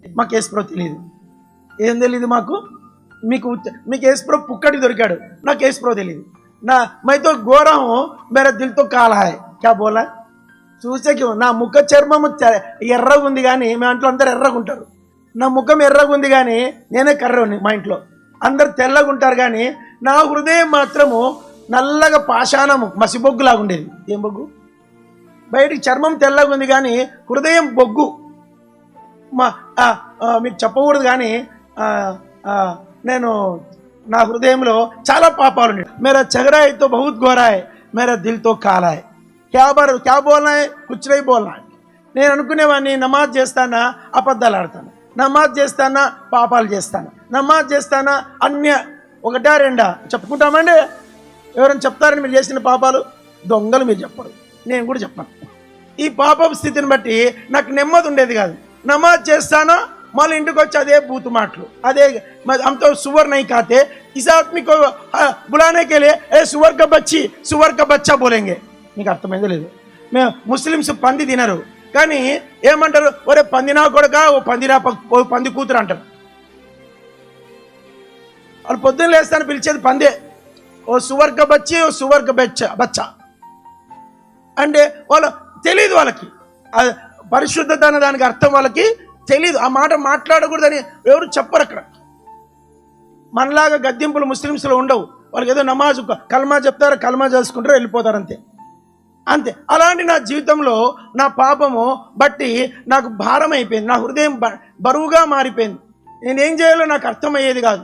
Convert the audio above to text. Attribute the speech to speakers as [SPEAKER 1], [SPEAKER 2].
[SPEAKER 1] మాకు యేసుప్రభు తెలియదు. ఏం తెలియదు మాకు? మీకు యేసుప్రభు పుక్కటి దొరికాడు, నాకు యేసుప్రభు తెలియదు. मैं तो गोरा हूँ, मेरा दिल तो काला है. क्या बोला? చూసే నా ముఖ చర్మము ఎర్రగా ఉంది కానీ మా ఇంట్లో అందరు ఎర్రగా ఉంటారు. నా ముఖం ఎర్రగా ఉంది కానీ నేనే కర్రని. మా ఇంట్లో అందరు తెల్లగా ఉంటారు కానీ నా హృదయం మాత్రము నల్లగా పాషాణము మసిబొగ్గులాగా ఉండేది. ఏం బొగ్గు? బయటికి చర్మం తెల్లగా ఉంది కానీ హృదయం బొగ్గు. మీకు చెప్పకూడదు కానీ నేను నా హృదయంలో చాలా పాపాలు ఉన్నాయి. मेरा चेहरा तो बहुत गोरा है, मेरा दिल तो काला है. क्या बोलना है? कुछ नहीं बोलना है. నేను అనుకునేవాడిని నమాజ్ చేస్తానా అబద్ధాలు ఆడతాను, నమాజ్ చేస్తానా పాపాలు చేస్తాను, నమాజ్ చేస్తానా అన్య ఒకటా రెండా చెప్పుకుంటామండి. ఎవరైనా చెప్తారని మీరు చేసిన పాపాలు? దొంగలు మీరు చెప్పరు, నేను కూడా చెప్పను. ఈ పాప స్థితిని బట్టి నాకు నెమ్మది ఉండేది కాదు. నమాజ్ చేస్తానా మళ్ళీ ఇంటికి వచ్చి అదే బూతు మాటలు, అదే हम तो सुअर नहीं खाते, इस आदमी को बुलाने के लिए सुअर का बच्चा बोलेंगे. మీకు అర్థమైందో లేదు? మేము ముస్లిమ్స్ పంది తినరు కానీ ఏమంటారు? ఒరే పందినా కొడుక, ఓ పంది కూతురు అంటారు. వాళ్ళు పొద్దున్న లేస్తాను పిలిచేది పందే. ఓ సువర్గ బచ్చి, ఓ సువర్గ బచ్చా అంటే వాళ్ళు తెలియదు. వాళ్ళకి పరిశుద్ధత అనే దానికి అర్థం వాళ్ళకి తెలీదు. ఆ మాట మాట్లాడకూడదని ఎవరు చెప్పరు అక్కడ. మనలాగా గద్దింపులు ముస్లిమ్స్లో ఉండవు. వాళ్ళకి ఏదో నమాజ్ కల్మా చెప్తారు, కల్మా చేసుకుంటారు, వెళ్ళిపోతారు, అంతే అంతే. అలాంటి నా జీవితంలో నా పాపము బట్టి నాకు భారం అయిపోయింది. నా హృదయం బరువుగా మారిపోయింది. నేనేం చేయాలో నాకు అర్థమయ్యేది కాదు.